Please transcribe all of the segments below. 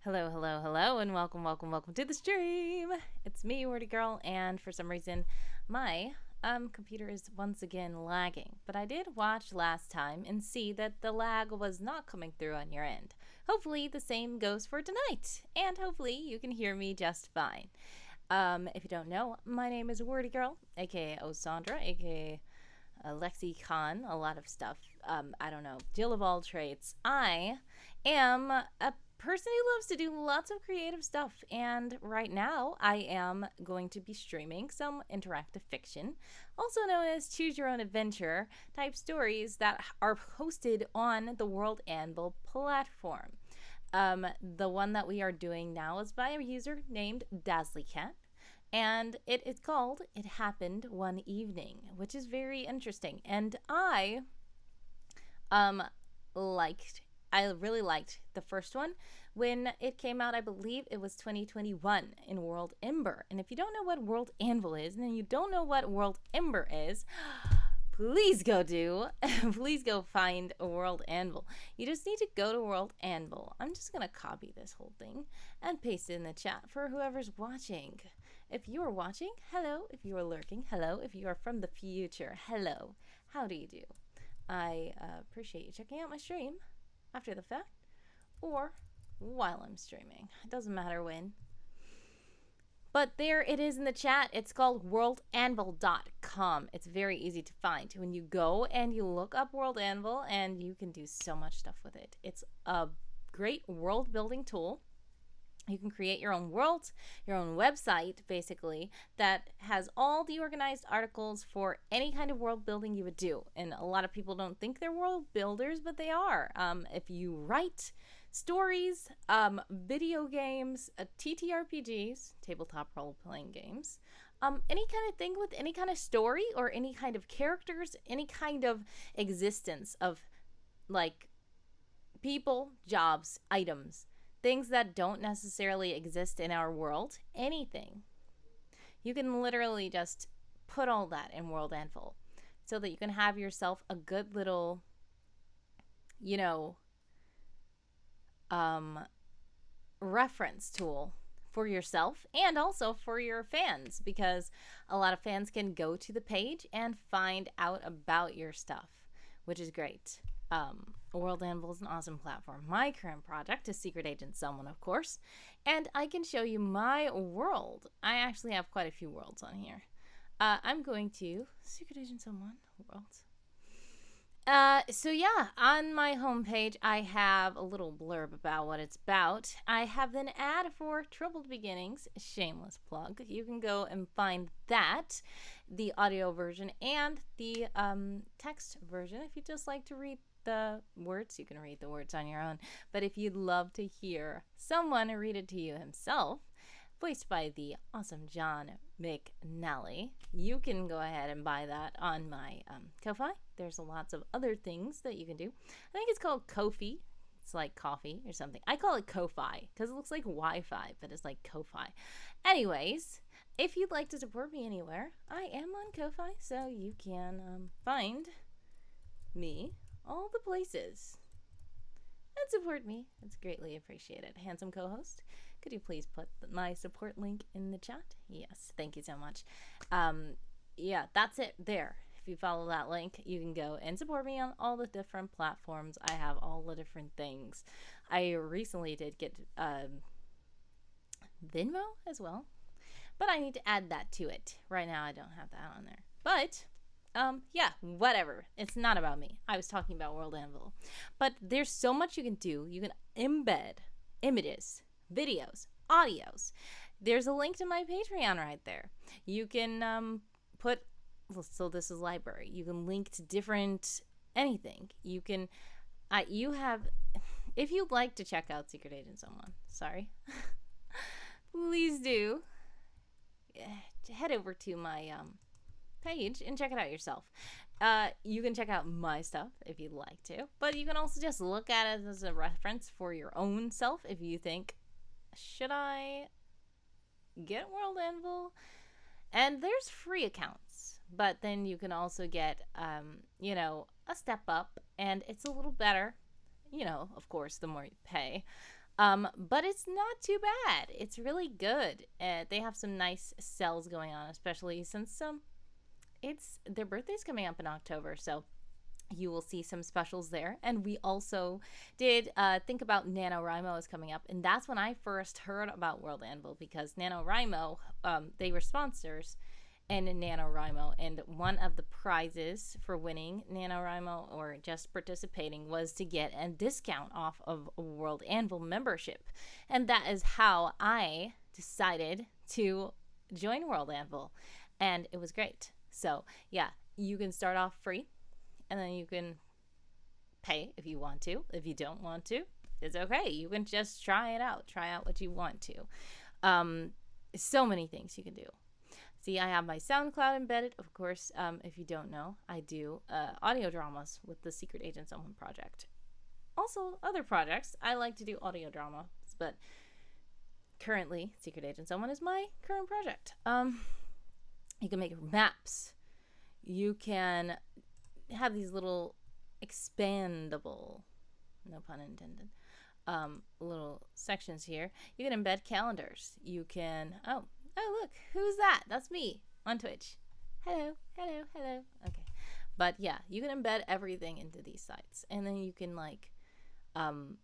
Hello, hello, hello, and welcome to the stream. It's me, Wordy Girl, and for some reason, my computer is once again lagging. But I did watch last time and see that the lag was not coming through on your end. Hopefully, the same goes for tonight, and hopefully, you can hear me just fine. If you don't know, my name is Wordy Girl, aka Osandra, aka Lexicon, a lot of stuff. I don't know, Jill of all trades. I am a person who loves to do lots of creative stuff, and right now I am going to be streaming some interactive fiction, also known as choose your own adventure type stories that are hosted on the World Anvil platform. The one that we are doing now is by a user named Dazzlycat, and it is called It Happened One Evening, which is very interesting. And um liked I really liked the first one when it came out. I believe it was 2021 in World Ember. And if you don't know what World Anvil is, and then you don't know what World Ember is, please go do. Please go find a World Anvil. You just need to go to World Anvil. I'm just going to copy this whole thing and paste it in the chat for whoever's watching. If you are watching, hello. If you are lurking, hello. If you are from the future, hello. How do you do? I appreciate you checking out my stream after the fact or while I'm streaming. It doesn't matter when. But there it is in the chat. It's called worldanvil.com. It's very easy to find. When you go and you look up World Anvil, and you can do so much stuff with it. It's a great world building tool. You can create your own world, your own website, basically, that has all the organized articles for any kind of world building you would do. And a lot of people don't think they're world builders, but they are. If you write stories, video games, TTRPGs, tabletop role-playing games, any kind of thing with any kind of story or any kind of characters, any kind of existence of, like, people, jobs, items, things that don't necessarily exist in our world, anything. You can literally just put all that in World Anvil so that you can have yourself a good little, reference tool for yourself and also for your fans, because a lot of fans can go to the page and find out about your stuff, which is great. World Anvil is an awesome platform. My current project is Secret Agent Someone, of course, and I can show you my world. I actually have quite a few worlds on here. I'm going to Secret Agent Someone world. So yeah, on my homepage, I have a little blurb about what it's about. I have an ad for Troubled Beginnings, shameless plug. You can go and find that, the audio version and the text version. If you just like to read the words, you can read the words on your own. But if you'd love to hear someone read it to you himself, voiced by the awesome John McNally, you can go ahead and buy that on my Ko-Fi. There's lots of other things that you can do. I think it's called Ko-Fi. It's like coffee or something. I call it Ko-Fi because it looks like Wi-Fi, but it's like Ko-Fi. Anyways, if you'd like to support me anywhere, I am on Ko-Fi, so you can find me all the places and support me. It's greatly appreciated. Handsome co-host, could you please put my support link in the chat? Yes, thank you so much. Yeah, that's it there. If you follow that link, you can go and support me on all the different platforms. I have all the different things. I recently did get Venmo as well, but I need to add that to it. Right now, I don't have that on there. But yeah, whatever. It's not about me. I was talking about World Anvil. But there's so much you can do. You can embed images, videos, audios. There's a link to my Patreon right there. You can put, so this is library. You can link to different anything. You can, you have, if you'd like to check out Secret Agent Someone, sorry, please do head over to my page and check it out yourself. You can check out my stuff if you'd like to, but you can also just look at it as a reference for your own self if you think, should I get World Anvil? And there's free accounts, but then you can also get a step up, and it's a little better, of course, the more you pay. But it's not too bad. It's really good. They have some nice sales going on, especially since it's their birthday's coming up in October, so you will see some specials there. And we also did think about NaNoWriMo is coming up, and that's when I first heard about World Anvil, because NaNoWriMo, they were sponsors in NaNoWriMo, and one of the prizes for winning NaNoWriMo or just participating was to get a discount off of a World Anvil membership. And that is how I decided to join World Anvil, and it was great. So yeah, you can start off free, and then you can pay if you want to. If you don't want to, it's okay. You can just try it out. Try out what you want to. So many things you can do. See, I have my SoundCloud embedded. Of course, if you don't know, I do audio dramas with the Secret Agent Someone project. Also, other projects. I like to do audio dramas, but currently, Secret Agent Someone is my current project. You can make maps. You can have these little expandable, no pun intended, little sections here. You can embed calendars. You can, oh, look, who's that? That's me on Twitch. Hello. Okay. But yeah, you can embed everything into these sites. And then you can, like, on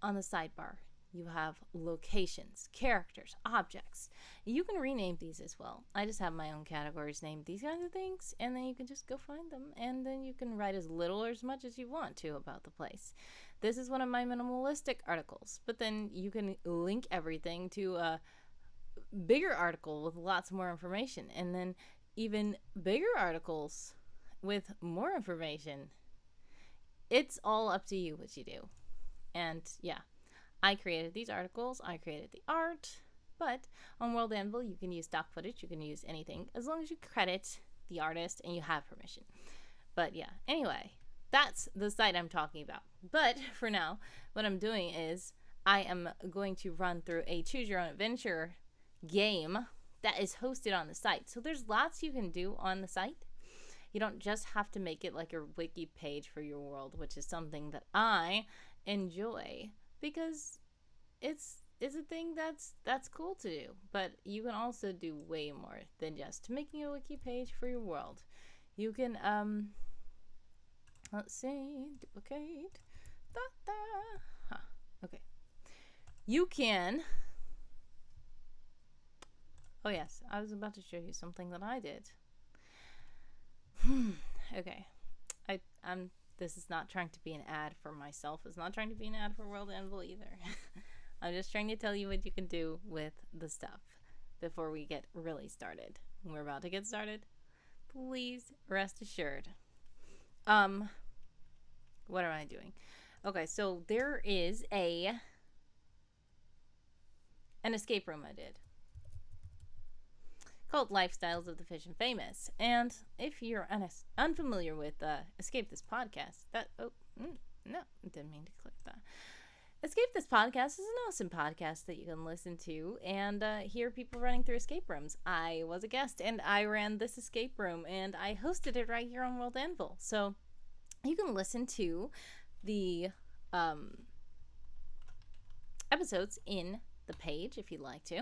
the sidebar, you have locations, characters, objects. You can rename these as well. I just have my own categories named these kinds of things, and then you can just go find them, and then you can write as little or as much as you want to about the place. This is one of my minimalistic articles, but then you can link everything to a bigger article with lots more information, and then even bigger articles with more information. It's all up to you what you do. And yeah, I created these articles, I created the art, but on World Anvil you can use stock footage, you can use anything, as long as you credit the artist and you have permission. But yeah, anyway, that's the site I'm talking about. But for now, what I'm doing is I am going to run through a choose your own adventure game that is hosted on the site. So there's lots you can do on the site. You don't just have to make it like a wiki page for your world, which is something that I enjoy because it's a thing that's cool to do. But you can also do way more than just making a wiki page for your world. You can let's see, duplicate. Okay. You can. Oh yes, I was about to show you something that I did. Okay. This is not trying to be an ad for myself. It's not trying to be an ad for World Anvil either. I'm just trying to tell you what you can do with the stuff before we get really started. We're about to get started. Please rest assured. What am I doing? Okay, so there is an escape room I did called Lifestyles of the Fish and Famous. And if you're unfamiliar with Escape This Podcast, no, didn't mean to click that. Escape This Podcast is an awesome podcast that you can listen to and hear people running through escape rooms. I was a guest and I ran this escape room and I hosted it right here on World Anvil. So you can listen to the episodes in the page if you'd like to.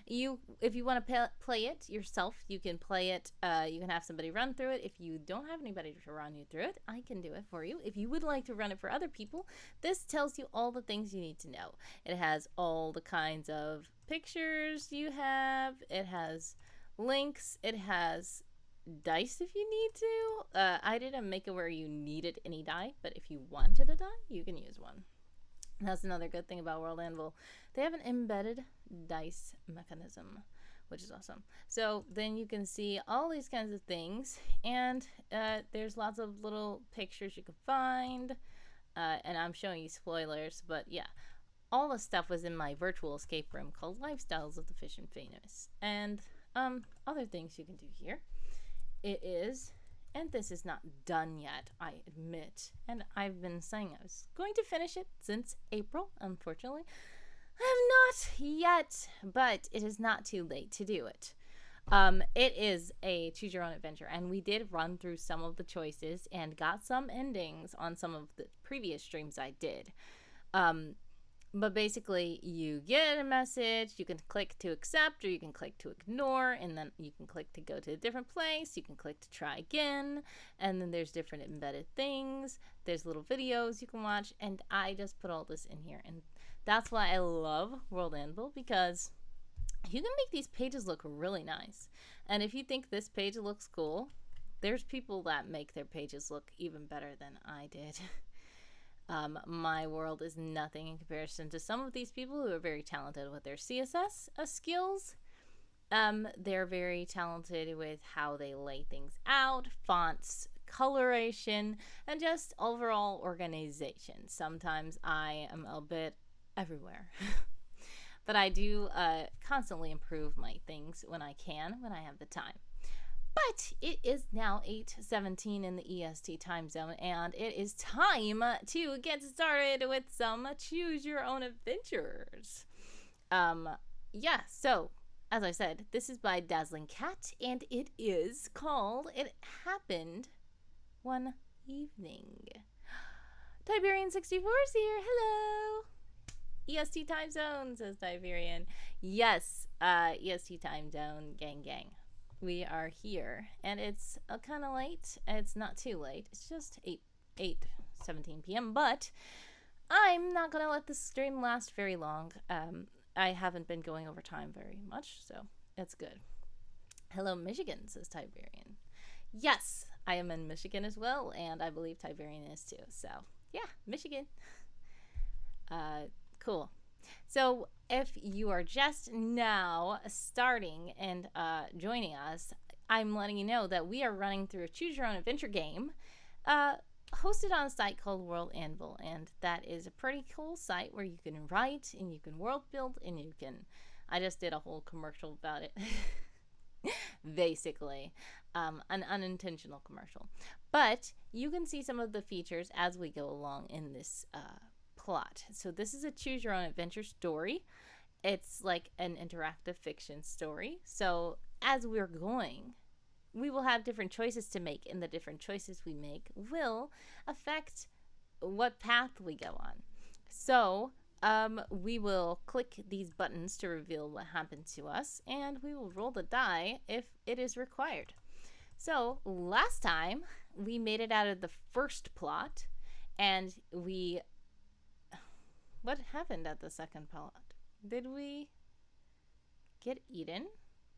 If you want to play it yourself, you can play it. You can have somebody run through it. If you don't have anybody to run you through it, I can do it for you. If you would like to run it for other people, this tells you all the things you need to know. It has all the kinds of pictures you have. It has links. It has dice if you need to. I didn't make it where you needed any die, but if you wanted a die, you can use one. That's another good thing about World Anvil. They have an embedded dice mechanism, which is awesome. So then you can see all these kinds of things, and there's lots of little pictures you can find, and I'm showing you spoilers, but yeah, all the stuff was in my virtual escape room called Lifestyles of the Fish and Famous. And other things you can do here. It is, and this is not done yet, I admit, and I've been saying I was going to finish it since April. Unfortunately, I have not yet, but it is not too late to do it. It is a choose your own adventure, and we did run through some of the choices and got some endings on some of the previous streams I did. But basically, you get a message, you can click to accept or you can click to ignore, and then you can click to go to a different place, you can click to try again, and then there's different embedded things, there's little videos you can watch, and I just put all this in here. And that's why I love World Anvil, because you can make these pages look really nice. And if you think this page looks cool, there's people that make their pages look even better than I did. My world is nothing in comparison to some of these people who are very talented with their CSS skills. They're very talented with how they lay things out, fonts, coloration, and just overall organization. Sometimes I am a bit everywhere. But I do constantly improve my things when I can, when I have the time. But it is now 8:17 in the EST time zone, and it is time to get started with some Choose Your Own Adventures. Yeah, so, as I said, this is by Dazzling Cat, and it is called It Happened One Evening. Tiberian64 is here. Hello. EST time zone, says Tiberian. Yes, EST time zone, gang gang. We are here, and it's kind of late. It's not too late. It's just 8:17 p.m., but I'm not going to let this stream last very long. I haven't been going over time very much, so it's good. Hello, Michigan, says Tiberian. Yes, I am in Michigan as well, and I believe Tiberian is too. So, yeah, Michigan. Cool. So if you are just now starting and joining us, I'm letting you know that we are running through a Choose Your Own Adventure game hosted on a site called World Anvil, and that is a pretty cool site where you can write and you can world build and you can, I just did a whole commercial about it. Basically, an unintentional commercial. But you can see some of the features as we go along in this plot. So this is a Choose Your Own Adventure story. It's like an interactive fiction story. So as we're going, we will have different choices to make, and the different choices we make will affect what path we go on. So we will click these buttons to reveal what happened to us, and we will roll the die if it is required. So last time we made it out of the first plot, and what happened at the second plot? Did we get eaten?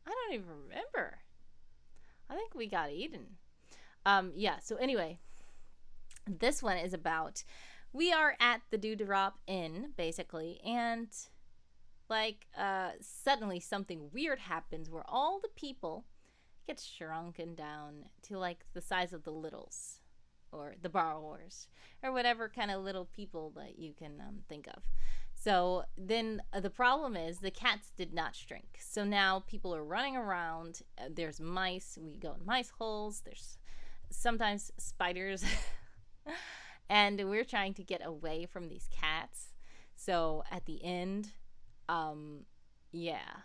I don't even remember. I think we got eaten. Yeah, so anyway, this one is about, we are at the Dewdrop Inn, basically, and like suddenly something weird happens where all the people get shrunken down to like the size of the littles, or the borrowers, or whatever kind of little people that you can think of. So then the problem is the cats did not shrink. So now people are running around. There's mice. We go in mice holes. There's sometimes spiders. And we're trying to get away from these cats. So at the end, yeah,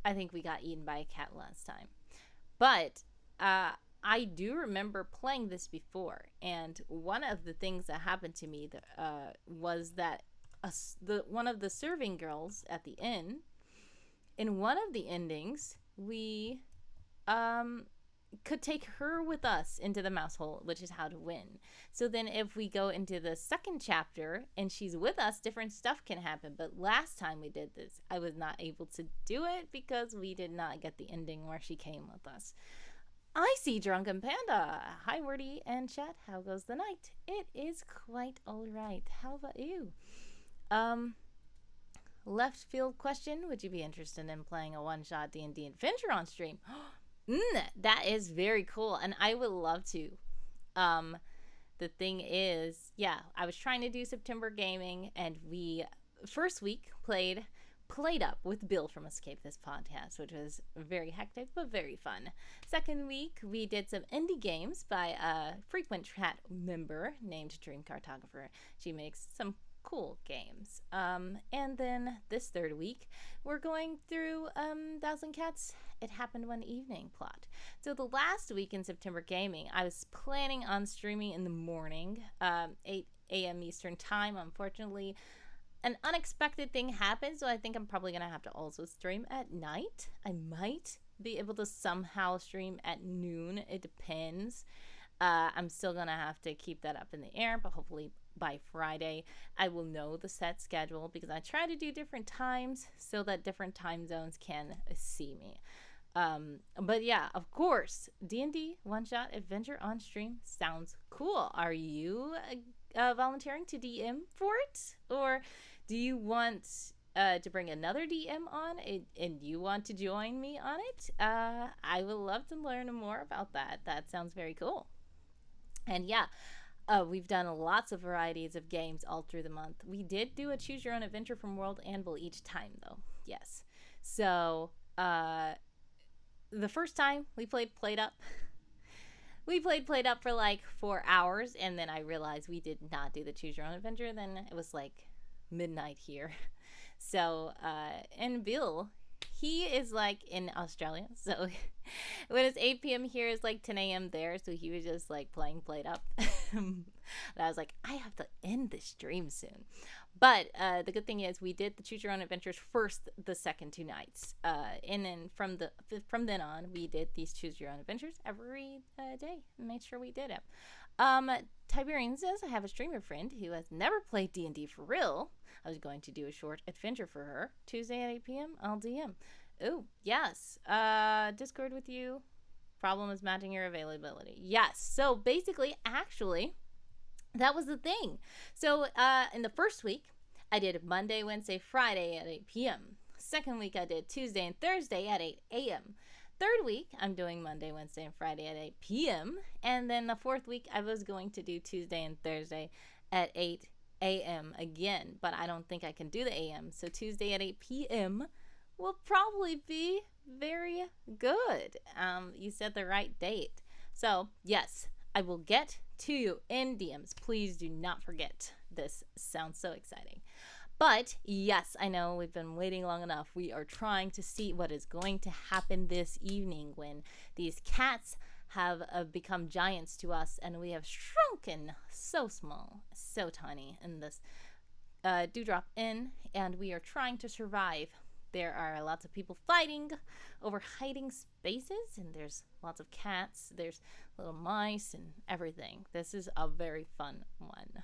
I think we got eaten by a cat last time. But I do remember playing this before, and one of the things that happened to me was that one of the serving girls at the inn, in one of the endings, we could take her with us into the mouse hole, which is how to win. So then if we go into the second chapter and she's with us, different stuff can happen. But last time we did this, I was not able to do it because we did not get the ending where she came with us. I see Drunken Panda. Hi, Wordy and chat. How goes the night? It is quite all right. How about you? Left field question. Would you be interested in playing a one-shot D&D adventure on stream? That is very cool, and I would love to. The thing is, yeah, I was trying to do September gaming, and we, first week, played Up with Bill from Escape This Podcast, which was very hectic but very fun. Second week, we did some indie games by a frequent chat member named Dream Cartographer. She makes some cool games. And then this third week, we're going through Dazzling Cat's It Happened One Evening plot. So the last week in September gaming, I was planning on streaming in the morning, 8 a.m. Eastern time. Unfortunately, an unexpected thing happened, so I think I'm probably gonna have to also stream at night. I might be able to somehow stream at noon. It depends. I'm still gonna have to keep that up in the air, but hopefully by Friday I will know the set schedule, because I try to do different times so that different time zones can see me. But yeah, of course, D&D one-shot adventure on stream sounds cool. Are you volunteering to DM for it, or do you want to bring another DM on and you want to join me on it? I would love to learn more about that. That sounds very cool. And yeah, we've done lots of varieties of games all through the month. We did do a choose your own adventure from World Anvil each time, though. Yes. So, the first time we played Up, we played Up for like 4 hours, and then I realized we did not do the choose your own adventure. Then it was like midnight here. So, Anvil, he is like in Australia, so when it's 8 p.m. here, it's like 10 a.m. there, so he was just like played Up. And I was like, I have to end this stream soon. But the good thing is we did the choose your own adventures first the second 2 nights, and then from then on we did these choose your own adventures every day and made sure we did it. Tiberian says, I have a streamer friend who has never played D&D for real. I was going to do a short adventure for her. Tuesday at 8 p.m. I'll DM. Oh, yes. Discord with you. Problem is matching your availability. Yes. So basically, actually, that was the thing. So in the first week, I did Monday, Wednesday, Friday at 8 p.m. Second week, I did Tuesday and Thursday at 8 a.m. Third week, I'm doing Monday, Wednesday, and Friday at 8 p.m. And then the fourth week, I was going to do Tuesday and Thursday at 8 a.m. again. But I don't think I can do the a.m. So Tuesday at 8 p.m. will probably be very good. You said the right date. So, yes, I will get to you in DMs. Please do not forget. This sounds so exciting. But yes, I know we've been waiting long enough. We are trying to see what is going to happen this evening when these cats have become giants to us, and we have shrunken so small, so tiny in this Dewdrop Inn, and we are trying to survive. There are lots of people fighting over hiding spaces, and there's lots of cats, there's little mice and everything. This is a very fun one.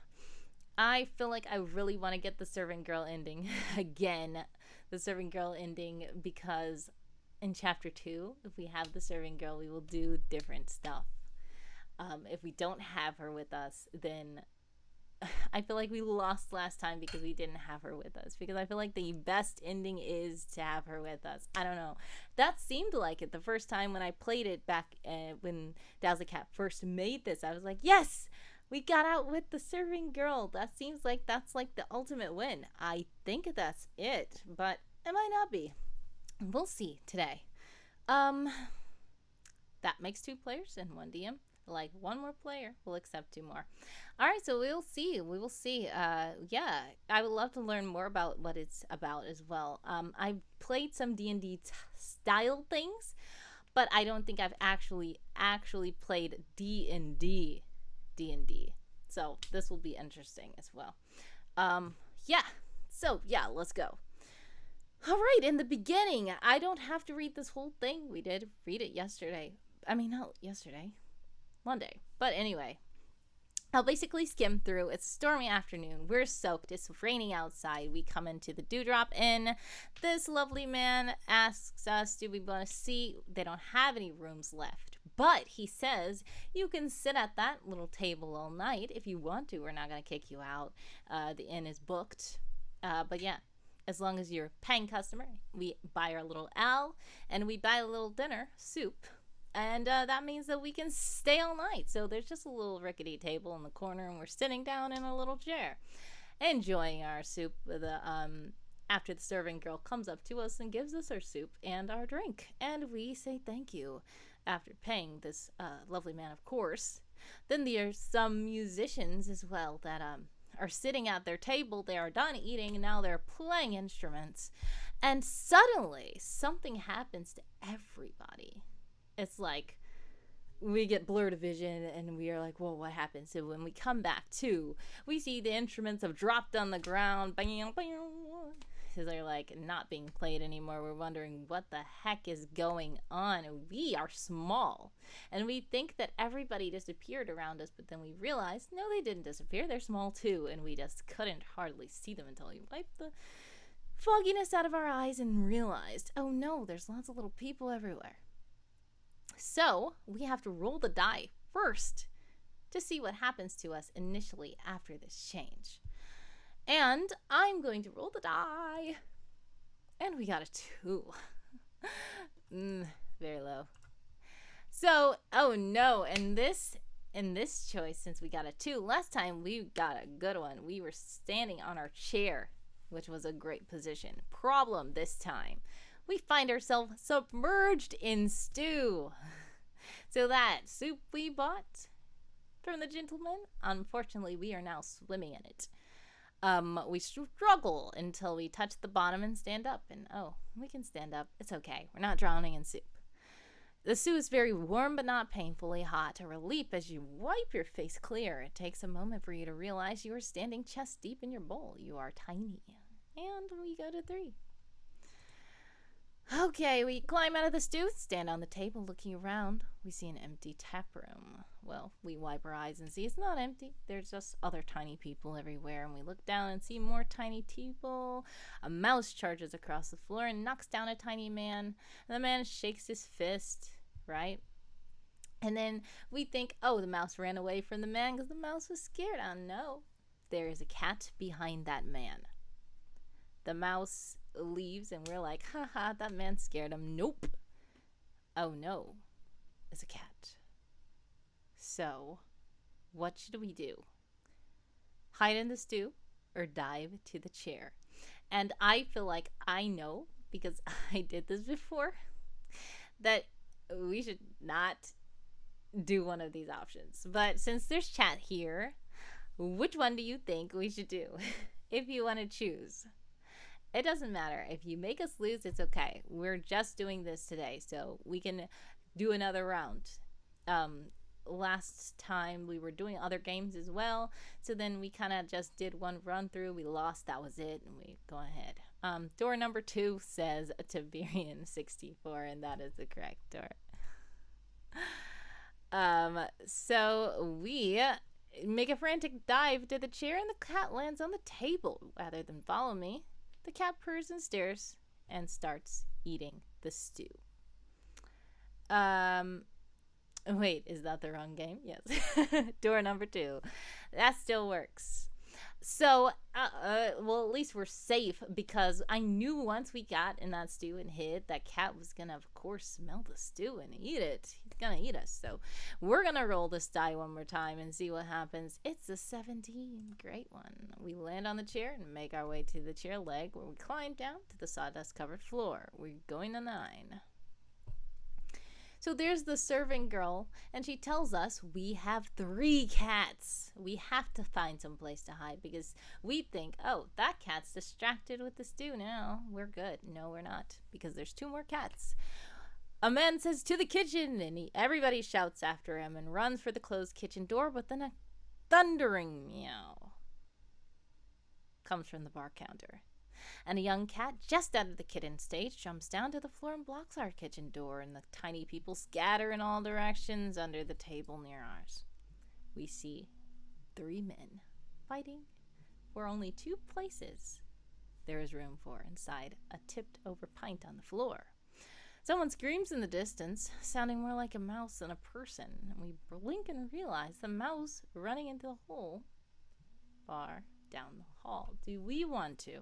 I feel like I really want to get the Serving Girl ending again, the Serving Girl ending, because in chapter 2, if we have the Serving Girl, we will do different stuff. If we don't have her with us, then I feel like we lost last time because we didn't have her with us, because I feel like the best ending is to have her with us. I don't know. That seemed like it the first time when I played it back when Dazz the Cat first made this. I was like, yes! We got out with the Serving Girl. That seems like that's like the ultimate win. I think that's it, but it might not be. We'll see today. That makes 2 players and 1 DM. Like 1 more player, we'll accept 2 more. All right, so we'll see. We will see. Yeah, I would love to learn more about what it's about as well. I've played some D&D style things, but I don't think I've actually played D&D. So this will be interesting as well. Yeah. So yeah, let's go. All right, in the beginning, I don't have to read this whole thing. We did read it yesterday. I mean, not yesterday, Monday. But anyway, I'll basically skim through. It's a stormy afternoon. We're soaked. It's raining outside. We come into the Dewdrop Inn. This lovely man asks us, do we want to see? They don't have any rooms left. But he says you can sit at that little table all night if you want to. We're not going to kick you out. The inn is booked. But yeah, as long as you're a paying customer, we buy our little ale and we buy a little dinner, soup. And that means that we can stay all night. So there's just a little rickety table in the corner, and we're sitting down in a little chair, enjoying our soup. After the Serving Girl comes up to us and gives us our soup and our drink. And we say thank you after paying this lovely man, of course. Then there's some musicians as well that are sitting at their table. They are done eating, and now they're playing instruments. And suddenly, something happens to everybody. It's like we get blurred vision and we are like, whoa, what happened? So when we come back to, we see the instruments have dropped on the ground. Bam, bam. So they're like not being played anymore. We're wondering what the heck is going on. We are small and we think that everybody disappeared around us, but then we realized no, they didn't disappear. They're small too, and we just couldn't hardly see them until we wiped the fogginess out of our eyes and realized, oh no, there's lots of little people everywhere. So we have to roll the die first to see what happens to us initially after this change. And I'm going to roll the die. And we got a 2. Very low. So, oh no, in this choice, since we got a 2, last time we got a good one. We were standing on our chair, which was a great position. Problem this time. We find ourselves submerged in stew. So that soup we bought from the gentleman, unfortunately, we are now swimming in it. We struggle until we touch the bottom and stand up. And oh, we can stand up. It's okay. We're not drowning in soup. The stew is very warm but not painfully hot. A relief as you wipe your face clear. It takes a moment for you to realize you are standing chest deep in your bowl. You are tiny. And we go to 3. Okay, we climb out of the stew, stand on the table looking around. We see an empty tap room. Well, we wipe our eyes and see it's not empty. There's just other tiny people everywhere. And we look down and see more tiny people. A mouse charges across the floor and knocks down a tiny man. And the man shakes his fist, right? And then we think, oh, the mouse ran away from the man because the mouse was scared. Oh, no. There is a cat behind that man. The mouse leaves and we're like, haha, that man scared him. Nope. Oh no, it's a cat. So what should we do? Hide in the stew or dive to the chair? And I feel like I know, because I did this before, that we should not do one of these options. But since there's chat here, which one do you think we should do? If you want to choose. It doesn't matter. If you make us lose, it's okay. We're just doing this today, so we can do another round. Last time we were doing other games as well, so then we kind of just did one run through. We lost, that was it, and we go ahead. Door number 2 says Tiberian 64, and that is the correct door. So we make a frantic dive to the chair, and the cat lands on the table. Rather than follow me, the cat purrs and stares and starts eating the stew. Wait, is that the wrong game? Yes. Door number 2. That still works. So, well, at least we're safe, because I knew once we got in that stew and hid, that cat was going to, of course, smell the stew and eat it. He's going to eat us. So we're going to roll this die one more time and see what happens. It's a 17. Great one. We land on the chair and make our way to the chair leg, where we climb down to the sawdust-covered floor. We're going to 9. So there's the serving girl, and she tells us we have 3 cats. We have to find some place to hide, because we think, oh, that cat's distracted with the stew now. We're good. No, we're not, because there's 2 more cats. A man says, to the kitchen, and everybody shouts after him and runs for the closed kitchen door, but then a thundering meow comes from the bar counter. And a young cat just out of the kitten stage jumps down to the floor and blocks our kitchen door, and the tiny people scatter in all directions under the table near ours. We see 3 men fighting for only 2 places there is room for inside a tipped-over pint on the floor. Someone screams in the distance, sounding more like a mouse than a person, and we blink and realize the mouse running into the hole far down the hall. Do we want to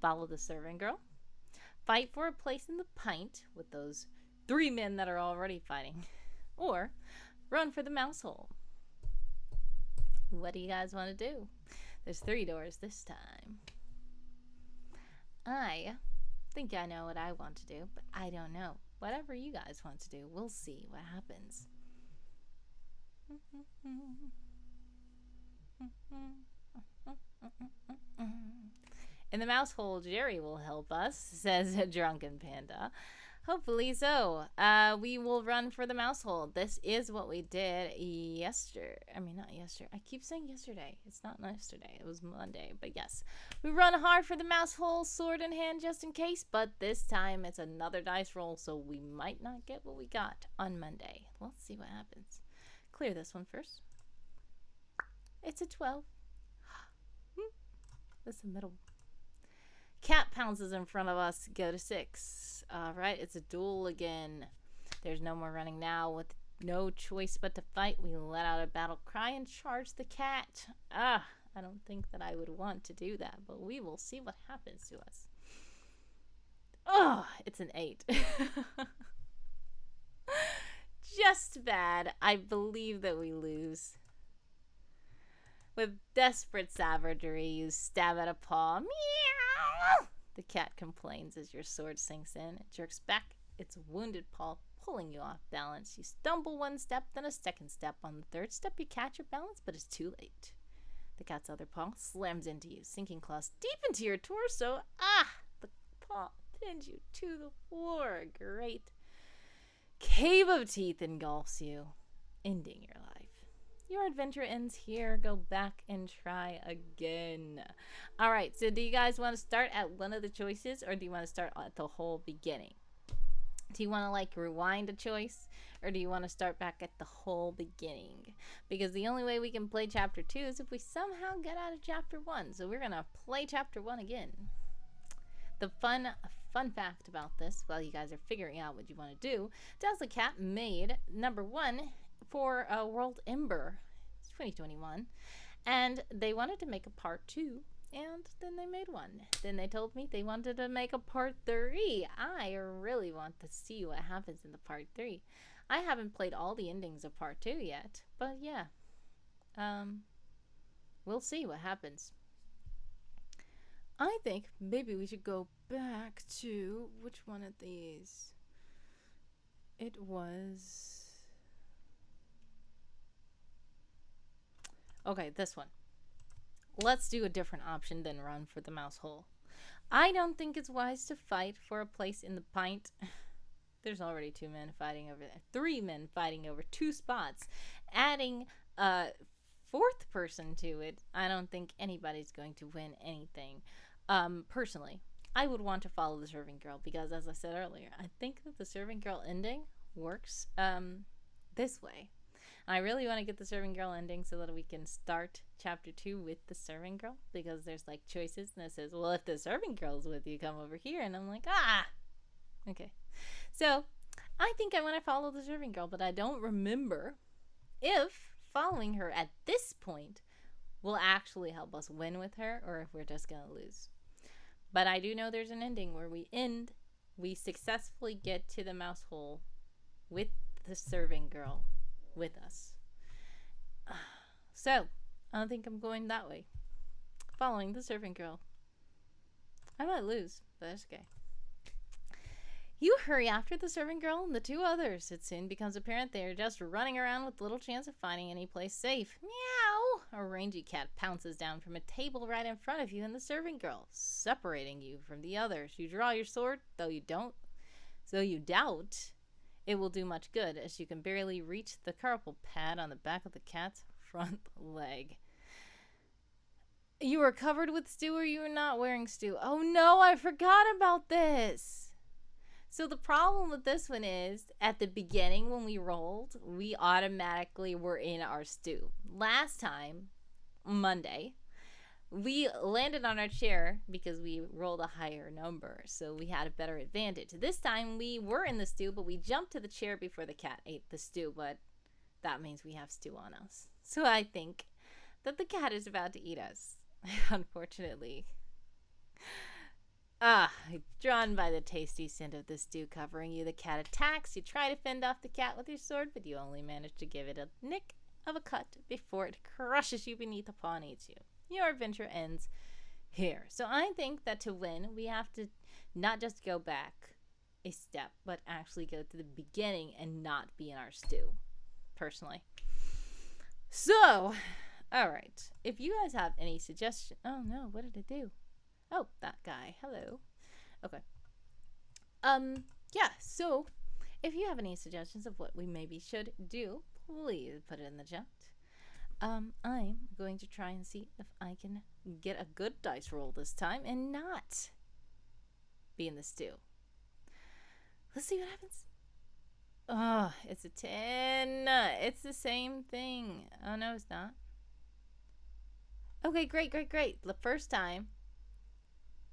follow the serving girl, fight for a place in the pint with those 3 men that are already fighting, or run for the mouse hole? What do you guys want to do? There's 3 doors this time. I think I know what I want to do, but I don't know. Whatever you guys want to do, we'll see what happens. In the mouse hole, Jerry will help us, says a drunken panda. Hopefully so. We will run for the mouse hole. This is what we did yesterday. I mean, not yesterday. I keep saying yesterday. It's not yesterday. It was Monday. But yes, we run hard for the mouse hole, sword in hand just in case. But this time it's another dice roll, so we might not get what we got on Monday. Let's see what happens. Clear this one first. It's a 12. That's the middle. Cat pounces in front of us. Go to 6. All right, it's a duel again. There's no more running now. With no choice but to fight, we let out a battle cry and charge the cat. I don't think that I would want to do that, but we will see what happens to us. Oh, it's an 8. Just bad. I believe that we lose. With desperate savagery, you stab at a paw. Meow! The cat complains as your sword sinks in. It jerks back its wounded paw, pulling you off balance. You stumble one step, then a second step. On the third step, you catch your balance, but it's too late. The cat's other paw slams into you, sinking claws deep into your torso. The paw pins you to the floor. A great cave of teeth engulfs you, ending your life. Your adventure ends here. Go back and try again. All right, so do you guys want to start at one of the choices, or do you want to start at the whole beginning? Do you want to like rewind a choice, or do you want to start back at the whole beginning? Because the only way we can play chapter 2 is if we somehow get out of chapter 1. So we're going to play chapter 1 again. The fun fact about this, while you guys are figuring out what you want to do, Dazz the Cat made number 1 for World Ember. It's 2021. And they wanted to make a part 2. And then they made one. Then they told me they wanted to make a part 3. I really want to see what happens in the part 3. I haven't played all the endings of part 2 yet. But yeah. We'll see what happens. I think maybe we should go back to which one of these? It was... Okay, this one. Let's do a different option than run for the mouse hole. I don't think it's wise to fight for a place in the pint. There's already 3 men fighting over 2 spots. Adding a 4th person to it, I don't think anybody's going to win anything. Personally, I would want to follow the serving girl because, as I said earlier, I think that the serving girl ending works this way. I really want to get the serving girl ending so that we can start chapter 2 with the serving girl, because there's like choices and it says, well, if the serving girl's with you, come over here. And I'm like, okay. So I think I want to follow the serving girl, but I don't remember if following her at this point will actually help us win with her or if we're just going to lose. But I do know there's an ending where we successfully get to the mouse hole with the serving girl with us. So I don't think I'm going that way. Following the serving girl. I might lose, but that's okay. You hurry after the serving girl and the 2 others. It soon becomes apparent they are just running around with little chance of finding any place safe. Meow! A rangy cat pounces down from a table right in front of you and the serving girl, separating you from the others. You draw your sword, though you doubt it will do much good, as you can barely reach the carpal pad on the back of the cat's front leg. You are covered with stew, or you are not wearing stew. Oh no, I forgot about this. So the problem with this one is, at the beginning when we rolled, we automatically were in our stew. Last time, Monday, we landed on our chair because we rolled a higher number, so we had a better advantage. This time we were in the stew, but we jumped to the chair before the cat ate the stew, but that means we have stew on us. So I think that the cat is about to eat us, unfortunately. Drawn by the tasty scent of the stew covering you, the cat attacks. You try to fend off the cat with your sword, but you only manage to give it a nick of a cut before it crushes you beneath the paw and eats you. Your adventure ends here. So I think that to win, we have to not just go back a step, but actually go to the beginning and not be in our stew, personally. So, all right. If you guys have any suggestions... Oh, no. What did it do? Oh, that guy. Hello. Okay. yeah, so if you have any suggestions of what we maybe should do, please put it in the chat. I'm going to try and see if I can get a good dice roll this time and not be in the stew. Let's see what happens. Oh, it's a 10. It's the same thing. Oh, no, it's not. Okay, great. The first time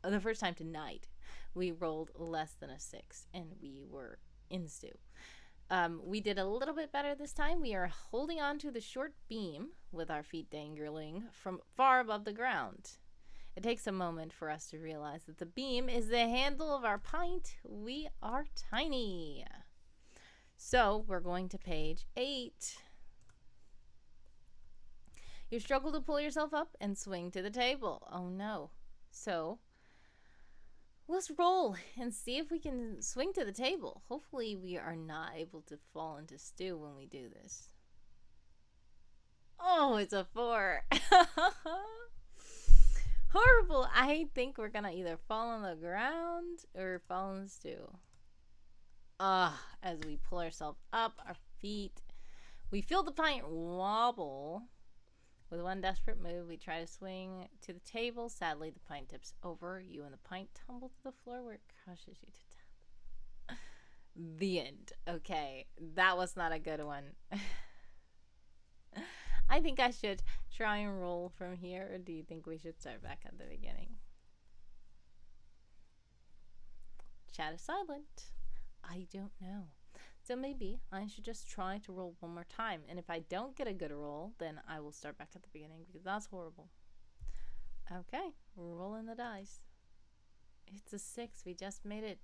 tonight, we rolled less than a 6, and we were in stew. We did a little bit better this time. We are holding on to the short beam with our feet dangling from far above the ground. It takes a moment for us to realize that the beam is the handle of our pint. We are tiny. So we're going to page 8. You struggle to pull yourself up and swing to the table. Oh no. So let's roll and see if we can swing to the table. Hopefully we are not able to fall into stew when we do this. Oh, it's a 4. Horrible. I think we're gonna either fall on the ground or fall in the stew. As we pull ourselves up, our feet, we feel the pint wobble. With one desperate move, we try to swing to the table. Sadly, the pint tips over. You and the pint tumble to the floor where it crushes you to death. The end. Okay, that was not a good one. I think I should try and roll from here, or do you think we should start back at the beginning? Chat is silent. I don't know. So maybe I should just try to roll one more time. And if I don't get a good roll, then I will start back at the beginning because that's horrible. Okay, rolling the dice. It's a 6. We just made it.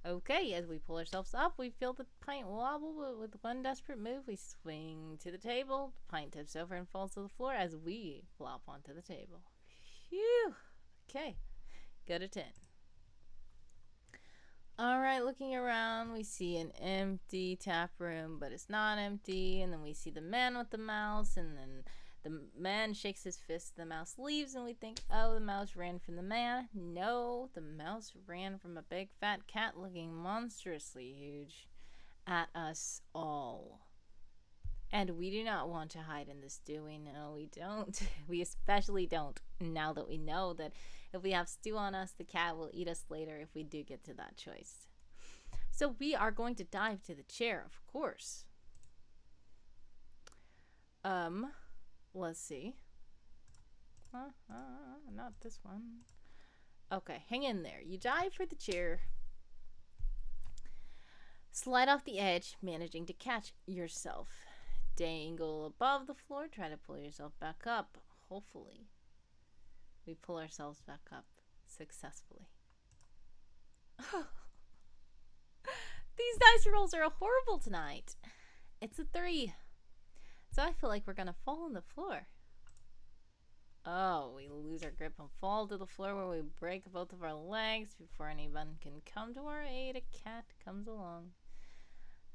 Okay, as we pull ourselves up, we feel the pint wobble. With one desperate move, we swing to the table. The pint tips over and falls to the floor as we flop onto the table. Phew. Okay, go to 10. All right, looking around, we see an empty tap room, but it's not empty. And then we see the man with the mouse, and then the man shakes his fist. The mouse leaves, and we think, oh, the mouse ran from the man. No, the mouse ran from a big fat cat looking monstrously huge at us all. And we do not want to hide in this, do we? No, we don't. We especially don't, now that we know that if we have stew on us, the cat will eat us later if we do get to that choice. So we are going to dive to the chair, of course. Let's see. Not this one. Okay, hang in there. You dive for the chair. Slide off the edge, managing to catch yourself. Dangle above the floor. Try to pull yourself back up. Hopefully, we pull ourselves back up successfully. These dice rolls are horrible tonight. It's a 3. So I feel like we're going to fall on the floor. Oh, we lose our grip and fall to the floor where we break both of our legs. Before anyone can come to our aid, a cat comes along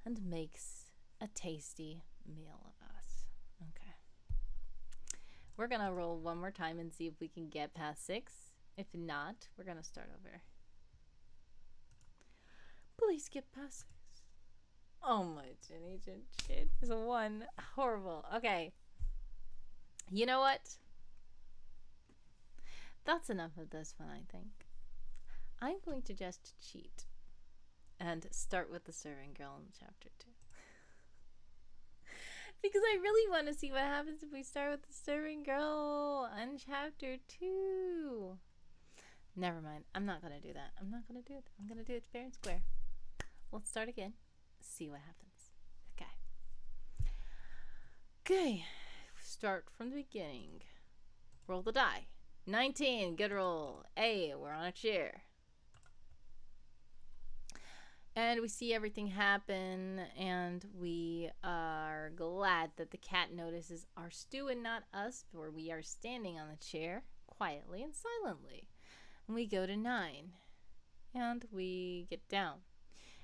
and makes a tasty meal of us. Okay. We're going to roll one more time and see if we can get past 6. If not, we're going to start over. Please get past 6. Oh my Jenny shit. It's a 1. Horrible. Okay. You know what? That's enough of this one, I think. I'm going to just cheat and start with the serving girl in chapter 2. Because I really want to see what happens if we start with the serving girl in chapter 2. Never mind. I'm not going to do that. I'm not going to do it. I'm going to do it fair and square. Let's start again. See what happens. Okay. Okay. Start from the beginning. Roll the die. 19. Good roll. Hey, we're on a chair. And we see everything happen, and we are glad that the cat notices our stew and not us, for we are standing on the chair quietly and silently. And we go to 9, and we get down.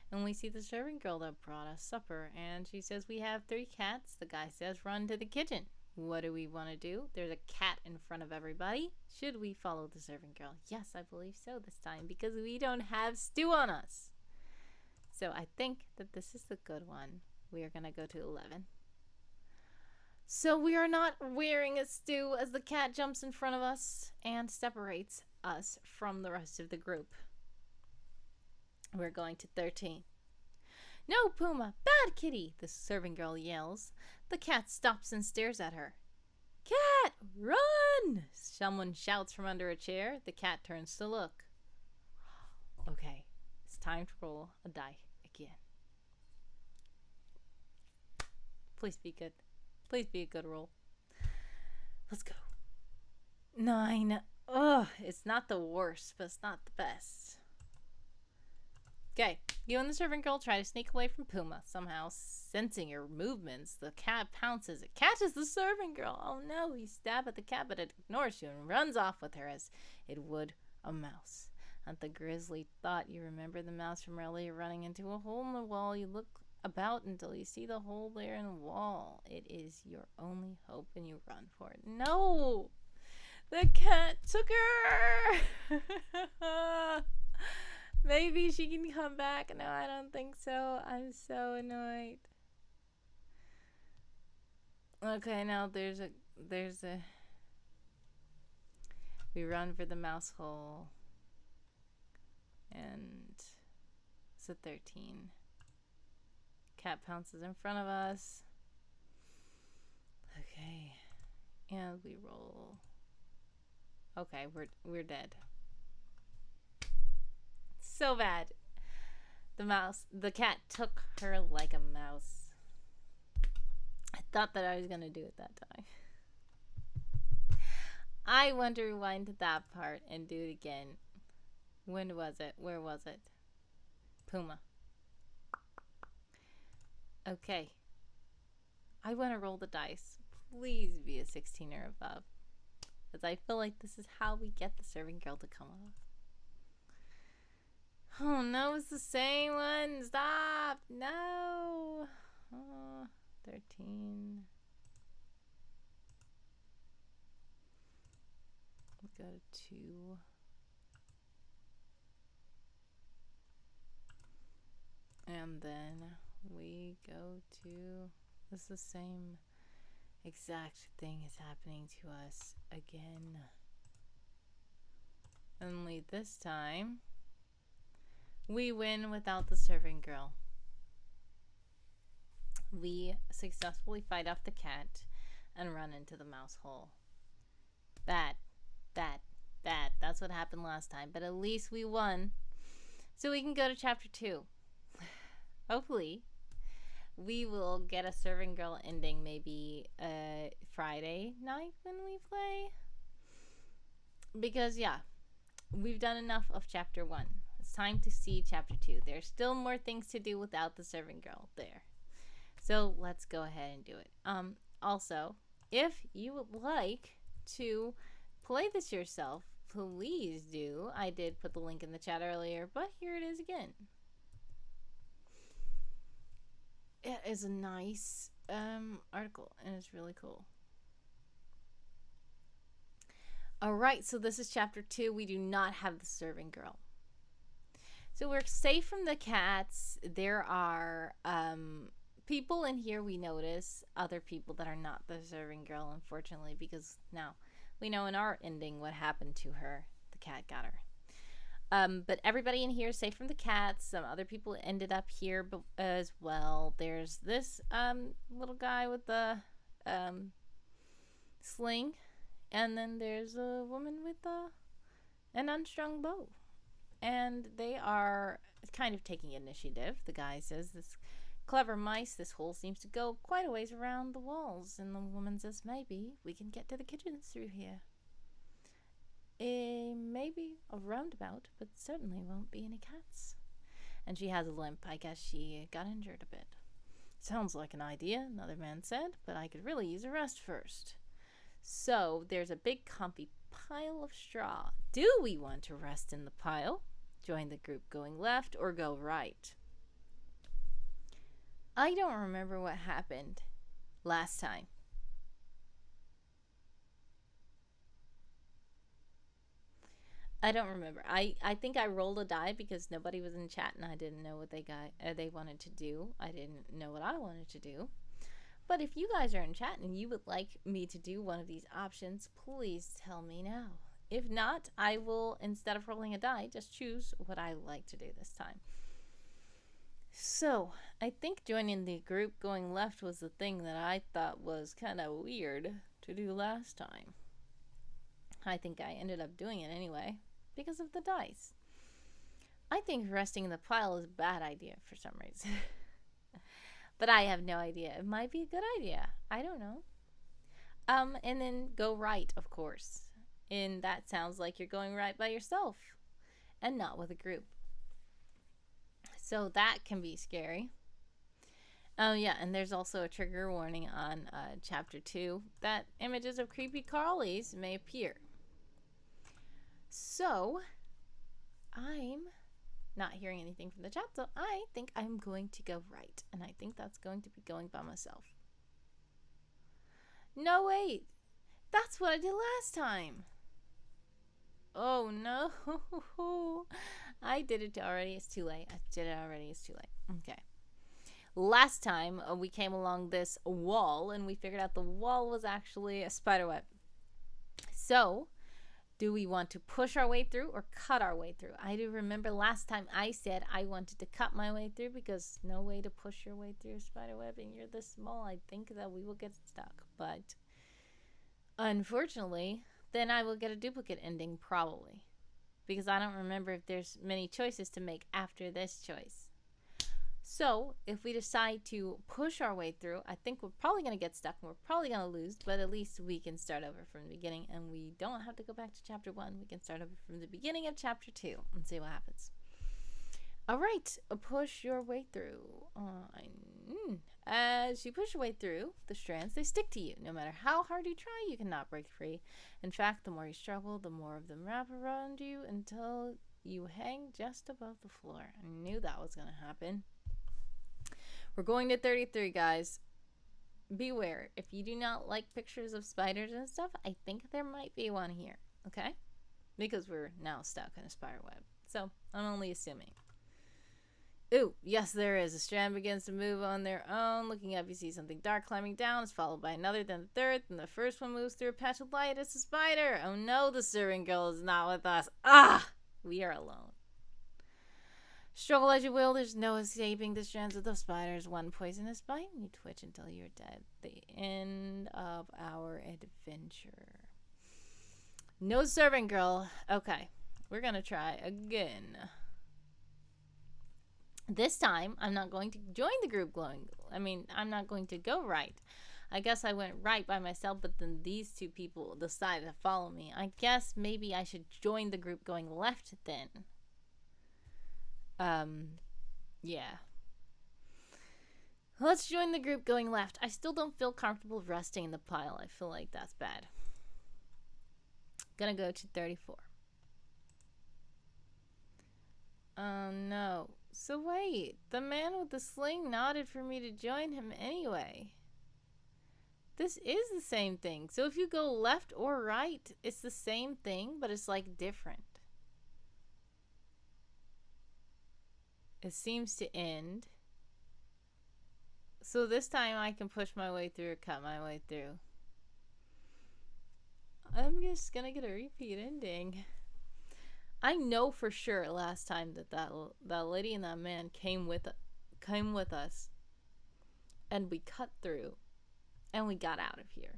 And we see the serving girl that brought us supper, and she says, we have 3 cats. The guy says, run to the kitchen. What do we want to do? There's a cat in front of everybody. Should we follow the serving girl? Yes, I believe so this time, because we don't have stew on us. So I think that this is the good one. We are going to go to 11. So we are not wearing a stew as the cat jumps in front of us and separates us from the rest of the group. We're going to 13. No, Puma, bad kitty, the serving girl yells. The cat stops and stares at her. Cat, run! Someone shouts from under a chair. The cat turns to look. Okay, it's time to roll a die again. Please be good. Please be a good roll. Let's go. 9. Ugh, it's not the worst, but it's not the best. Okay, you and the servant girl try to sneak away from Puma. Somehow, sensing your movements, the cat pounces. It catches the servant girl. Oh no, you stab at the cat, but it ignores you and runs off with her as it would a mouse. At the grisly thought, you remember the mouse from earlier running into a hole in the wall. You look about until you see the hole there in the wall. It is your only hope and you run for it. No! The cat took her! Maybe she can come back. No, I don't think so. I'm so annoyed. Okay, now there's a we run for the mouse hole. And it's a 13. Cat pounces in front of us. Okay. And we roll. Okay, we're dead. So bad. The cat took her like a mouse. I thought that I was gonna do it that time. I want to rewind to that part and do it again. When was it? Where was it? Puma. Okay. I want to roll the dice. Please be a 16 or above. Because I feel like this is how we get the serving girl to come off. Oh no, it's the same one. Stop. No. Oh, 13. Let's go to 2. And then we go to, this is the same exact thing is happening to us again. Only this time, we win without the serving girl. We successfully fight off the cat and run into the mouse hole. Bad, bad, bad. That's what happened last time, but at least we won. So we can go to chapter 2. Hopefully, we will get a serving girl ending maybe Friday night when we play. Because, yeah, we've done enough of chapter 1. It's time to see chapter 2. There's still more things to do without the serving girl there. So let's go ahead and do it. Also, if you would like to play this yourself, please do. I did put the link in the chat earlier, but here it is again. It is a nice article, and it's really cool. Alright, so this is chapter 2. We do not have the serving girl. So we're safe from the cats. There are people in here we notice, other people that are not the serving girl, unfortunately, because now we know in our ending what happened to her. The cat got her. But everybody in here is safe from the cats. Some other people ended up here as well. There's this little guy with the sling. And then there's a woman with an unstrung bow. And they are kind of taking initiative. The guy says, "This clever mice, this hole seems to go quite a ways around the walls." And the woman says, "Maybe we can get to the kitchen through here. Maybe a roundabout, but certainly won't be any cats." And she has a limp. I guess she got injured a bit. "Sounds like an idea," another man said, "but I could really use a rest first." So there's a big comfy pile of straw. Do we want to rest in the pile? Join the group going left or go right? I don't remember what happened last time. I don't remember. I think I rolled a die because nobody was in chat and I didn't know what they wanted to do. I didn't know what I wanted to do. But if you guys are in chat and you would like me to do one of these options, please tell me now. If not, I will, instead of rolling a die, just choose what I like to do this time. So, I think joining the group going left was the thing that I thought was kind of weird to do last time. I think I ended up doing it anyway because of the dice. I think resting in the pile is a bad idea for some reason. But I have no idea. It might be a good idea. I don't know. And then go right, of course. And that sounds like you're going right by yourself and not with a group. So that can be scary. Oh, yeah, and there's also a trigger warning on Chapter 2 that images of creepy crawlies may appear. So, I'm not hearing anything from the chat, so I think I'm going to go right. And I think that's going to be going by myself. No, wait. That's what I did last time. Oh, no. I did it already. It's too late. I did it already. It's too late. Okay. Last time, we came along this wall, and we figured out the wall was actually a spider web. So, do we want to push our way through or cut our way through? I do remember last time I said I wanted to cut my way through because no way to push your way through a spider web and you're this small. I think that we will get stuck. But unfortunately, then I will get a duplicate ending probably. Because I don't remember if there's many choices to make after this choice. So, if we decide to push our way through, I think we're probably going to get stuck and we're probably going to lose, but at least we can start over from the beginning and we don't have to go back to Chapter 1. We can start over from the beginning of Chapter 2 and see what happens. All right, push your way through. As you push your way through the strands, they stick to you. No matter how hard you try, you cannot break free. In fact, the more you struggle, the more of them wrap around you until you hang just above the floor. I knew that was going to happen. We're going to 33, guys. Beware. If you do not like pictures of spiders and stuff, I think there might be one here, okay? Because we're now stuck in a spider web. So, I'm only assuming. Ooh, yes, there is. A strand begins to move on their own. Looking up, you see something dark climbing down. It's followed by another, then the third. Then the first one moves through a patch of light. It's a spider. Oh no, the servant girl is not with us. Ah! We are alone. Struggle as you will, there's no escaping the strands of the spiders. One poisonous bite, and you twitch until you're dead. The end of our adventure. No servant girl. Okay, we're gonna try again. This time, I'm not going to join the group going. I'm not going to go right. I guess I went right by myself, but then these two people decided to follow me. I guess maybe I should join the group going left then. Yeah. Let's join the group going left. I still don't feel comfortable resting in the pile. I feel like that's bad. Gonna go to 34. Oh no. So wait, the man with the sling nodded for me to join him anyway. This is the same thing. So if you go left or right, it's the same thing, but it's like different. It seems to end. So this time I can push my way through or cut my way through. I'm just gonna get a repeat ending. I know for sure last time that lady and that man came with us, and we cut through, and we got out of here.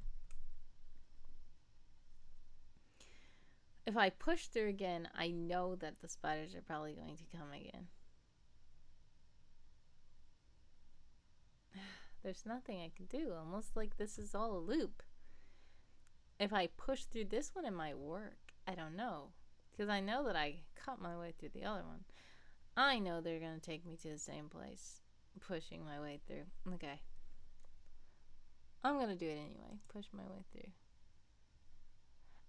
If I push through again, I know that the spiders are probably going to come again. There's nothing I can do. Almost like this is all a loop. If I push through this one, it might work. I don't know. Because I know that I cut my way through the other one. I know they're going to take me to the same place. Pushing my way through. Okay. I'm going to do it anyway. Push my way through.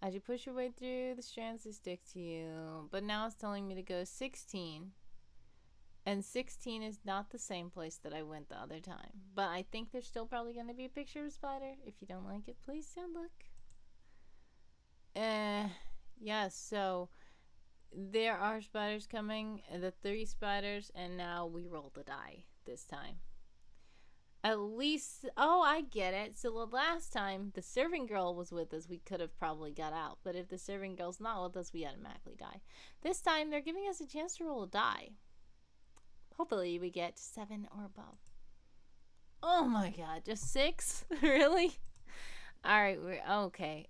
As you push your way through, the strands they stick to you. But now it's telling me to go 16. And 16 is not the same place that I went the other time. But I think there's still probably going to be a picture of a spider. If you don't like it, please don't look. Yeah, so There are spiders coming, the 3 spiders, and now we roll the die this time. At least, oh, I get it. So the last time the serving girl was with us, we could have probably got out. But if the serving girl's not with us, we automatically die. This time, they're giving us a chance to roll a die. Hopefully, we get 7 or above. Oh my god, just 6? Really? Alright, we're okay.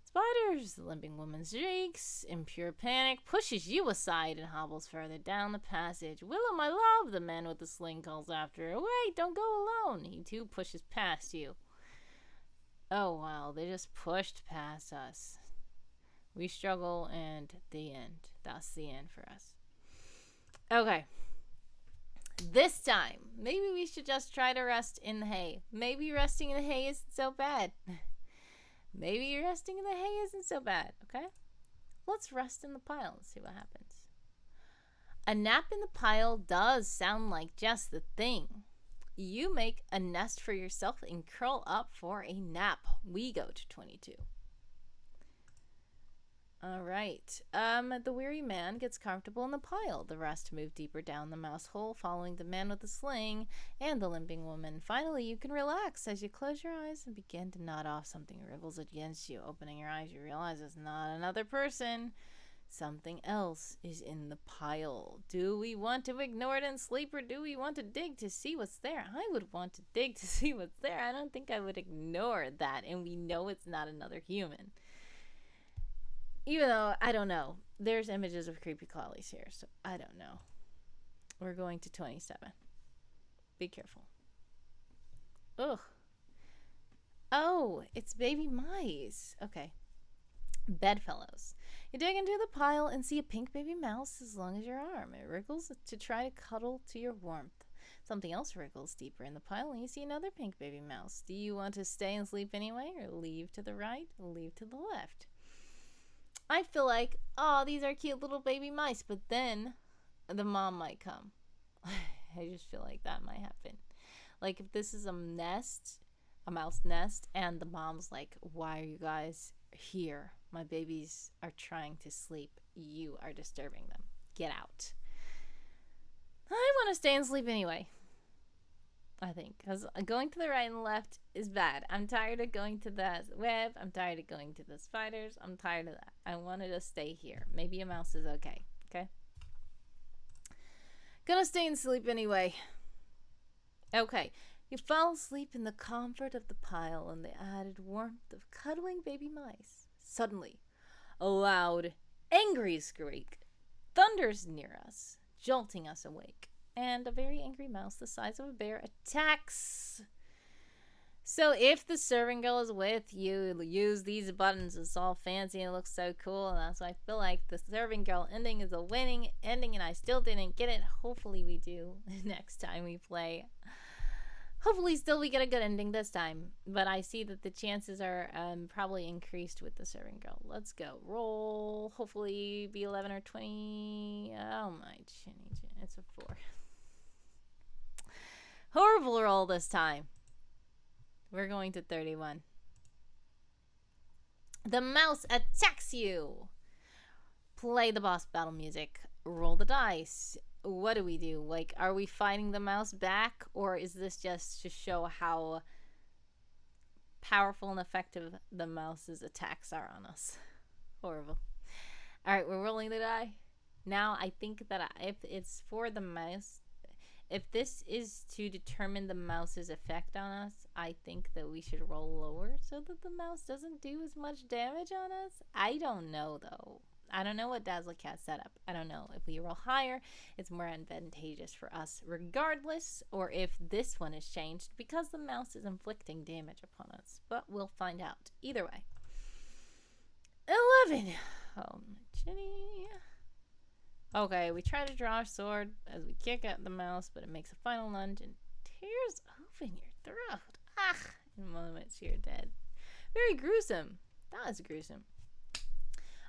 Spiders, the limping woman shrieks in pure panic, pushes you aside and hobbles further down the passage. Willow, my love, the man with the sling calls after her. Wait, don't go alone. He too pushes past you. Oh wow, they just pushed past us. We struggle and the end. That's the end for us. Okay. This time, maybe we should just try to rest in the hay. Maybe resting in the hay isn't so bad. Maybe resting in the hay isn't so bad, okay? Let's rest in the pile and see what happens. A nap in the pile does sound like just the thing. You make a nest for yourself and curl up for a nap. We go to 22. All right. The weary man gets comfortable in the pile. The rest move deeper down the mouse hole, following the man with the sling and the limping woman. Finally, you can relax as you close your eyes and begin to nod off. Something wriggles against you. Opening your eyes, you realize it's not another person. Something else is in the pile. Do we want to ignore it and sleep, or do we want to dig to see what's there? I would want to dig to see what's there. I don't think I would ignore that, and we know it's not another human. Even though, I don't know. There's images of creepy crawlies here, so I don't know. We're going to 27. Be careful. Ugh. Oh, it's baby mice. Okay. Bedfellows. You dig into the pile and see a pink baby mouse as long as your arm. It wriggles to try to cuddle to your warmth. Something else wriggles deeper in the pile and you see another pink baby mouse. Do you want to stay and sleep anyway, or leave to the right, or leave to the left? I feel like, oh, these are cute little baby mice, but then the mom might come. I just feel like that might happen. Like, if this is a nest, a mouse nest, and the mom's like, why are you guys here? My babies are trying to sleep. You are disturbing them. Get out. I want to stay and sleep anyway. I think, because going to the right and left is bad. I'm tired of going to the web. I'm tired of going to the spiders. I'm tired of that. I want to just stay here. Maybe a mouse is okay. Okay? Gonna stay and sleep anyway. Okay. You fall asleep in the comfort of the pile and the added warmth of cuddling baby mice. Suddenly, a loud, angry shriek thunders near us, jolting us awake. And a very angry mouse the size of a bear attacks. So if the serving girl is with you, use these buttons. It's all fancy and it looks so cool. And that's why I feel like the serving girl ending is a winning ending. And I still didn't get it. Hopefully we do next time we play. Hopefully still we get a good ending this time. But I see that the chances are probably increased with the serving girl. Let's go. Roll. Hopefully be 11 or 20. Oh my chinny chin. It's a 4. Horrible roll this time. We're going to 31. The mouse attacks you. Play the boss battle music. Roll the dice. What do we do? Like, are we fighting the mouse back? Or is this just to show how powerful and effective the mouse's attacks are on us? Horrible. Alright, we're rolling the die. Now, I think that if it's for the mouse, if this is to determine the mouse's effect on us, I think that we should roll lower so that the mouse doesn't do as much damage on us. I don't know, though. I don't know what Dazzle Cat set up. I don't know if we roll higher, it's more advantageous for us regardless, or if this one is changed because the mouse is inflicting damage upon us. But we'll find out. Either way. 11. Oh, my chinny. Okay, we try to draw a sword as we kick at the mouse, but it makes a final lunge and tears open your throat. Ah! In moments, you're dead. Very gruesome. That was gruesome.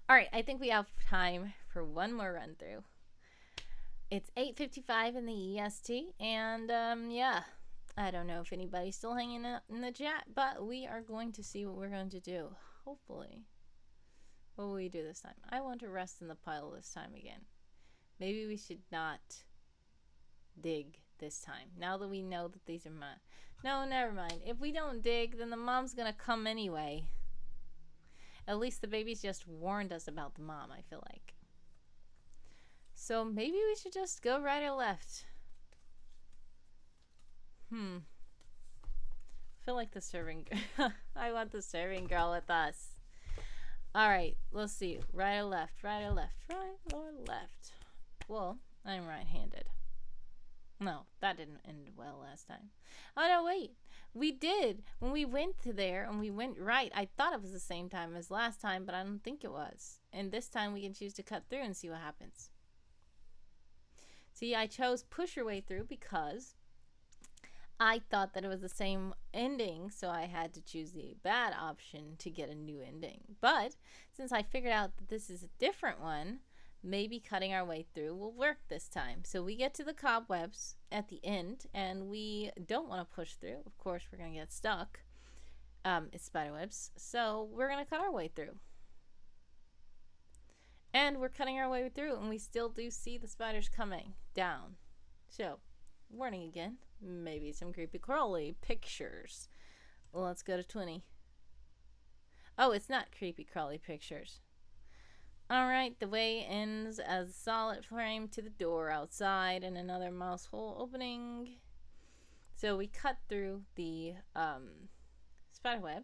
Alright, I think we have time for one more run through. It's 8:55 in the EST, and yeah. I don't know if anybody's still hanging out in the chat, but we are going to see what we're going to do. Hopefully. What will we do this time? I want to rest in the pile this time again. Maybe we should not dig this time. Now that we know that these are mine. No, never mind. If we don't dig, then the mom's gonna come anyway. At least the baby's just warned us about the mom, I feel like. So maybe we should just go right or left. I feel like the serving I want the serving girl with us. Alright, let's see. Right or left, right or left, right or left. Well, I'm right-handed. No, that didn't end well last time. Oh no, wait. We did. When we went to there and we went right, I thought it was the same time as last time, but I don't think it was. And this time we can choose to cut through and see what happens. See, I chose push your way through because I thought that it was the same ending, so I had to choose the bad option to get a new ending. But since I figured out that this is a different one, maybe cutting our way through will work this time. So we get to the cobwebs at the end, and we don't want to push through. Of course, we're going to get stuck. It's spiderwebs. So we're going to cut our way through. And we're cutting our way through, and we still do see the spiders coming down. So, warning again. Maybe some creepy crawly pictures. Well, let's go to 20. Oh, it's not creepy crawly pictures. Alright, the way ends as a solid frame to the door outside and another mouse hole opening. So we cut through the spiderweb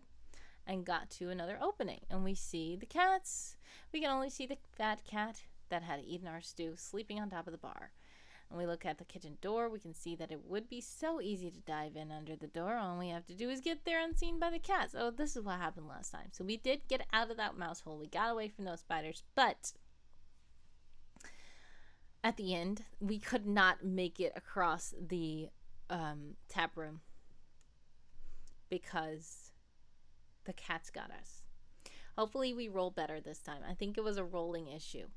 and got to another opening. And we see the cats. We can only see the fat cat that had eaten our stew sleeping on top of the bar. And we look at the kitchen door, we can see that it would be so easy to dive in under the door. All we have to do is get there unseen by the cats. Oh, this is what happened last time. So we did get out of that mouse hole. We got away from those spiders, but at the end, we could not make it across the tap room because the cats got us. Hopefully we roll better this time. I think it was a rolling issue.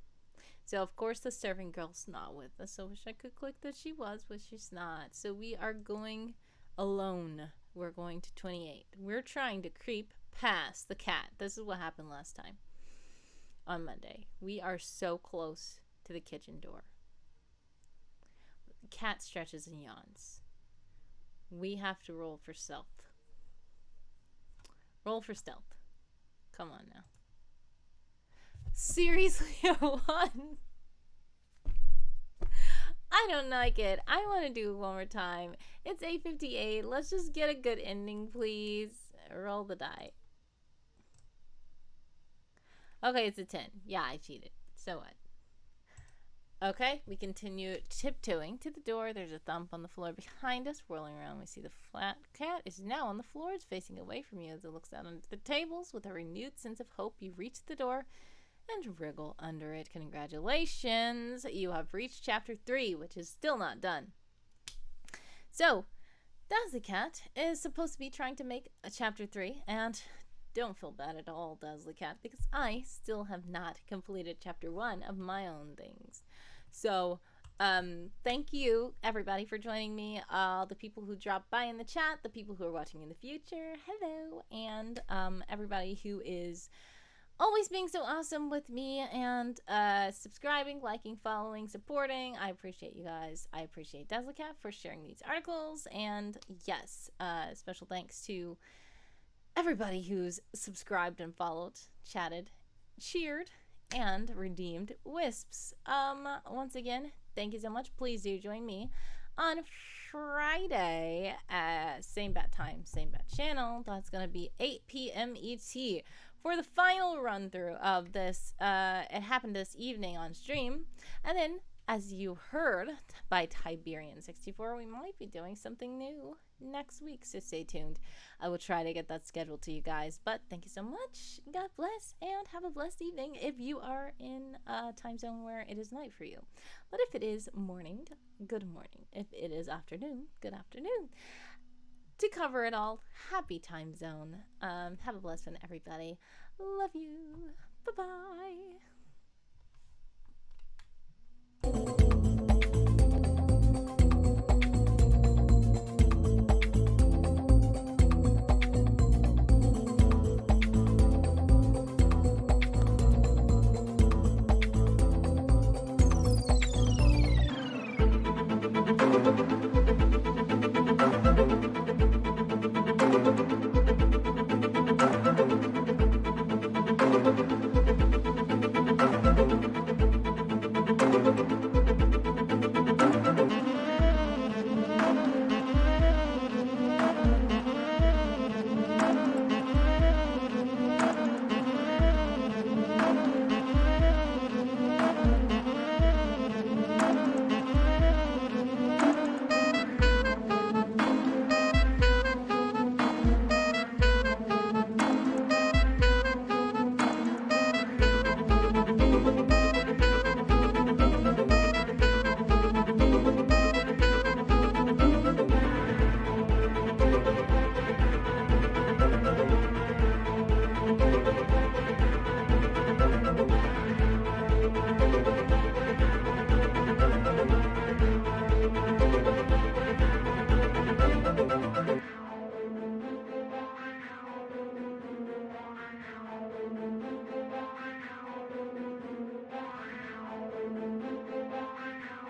So, of course, the serving girl's not with us. I wish I could click that she was, but she's not. So, we are going alone. We're going to 28. We're trying to creep past the cat. This is what happened last time on Monday. We are so close to the kitchen door. The cat stretches and yawns. We have to roll for stealth. Roll for stealth. Come on now. Seriously, a 1? I don't like it. I want to do it one more time. It's 8:58. Let's just get a good ending, please. Roll the die. Okay, it's a 10. Yeah, I cheated. So what? Okay, we continue tiptoeing to the door. There's a thump on the floor behind us. Whirling around, we see the flat cat is now on the floor. It's facing away from you as it looks out under the tables. With a renewed sense of hope, you reach the door and wriggle under it. Congratulations, you have reached chapter 3, which is still not done. So, Dazz the cat is supposed to be trying to make a chapter 3, and don't feel bad at all, Dazz the cat, because I still have not completed chapter 1 of my own things. So, thank you, everybody, for joining me. The people who dropped by in the chat, the people who are watching in the future, hello, and everybody who is always being so awesome with me and subscribing, liking, following, supporting. I appreciate you guys. I appreciate Dazz the cat for sharing these articles. And yes, special thanks to everybody who's subscribed and followed, chatted, cheered, and redeemed wisps. Once again, thank you so much. Please do join me on Friday at same bat time, same bat channel. That's going to be 8 p.m. ET. For the final run through of this. It happened this evening on stream. And then, as you heard by Tiberian64, we might be doing something new next week, so stay tuned. I will try to get that scheduled to you guys. But thank you so much. God bless, and have a blessed evening if you are in a time zone where it is night for you. But if it is morning, good morning. If it is afternoon, good afternoon. To cover it all, happy time zone. Have a blessed one, everybody. Love you. Bye-bye. you.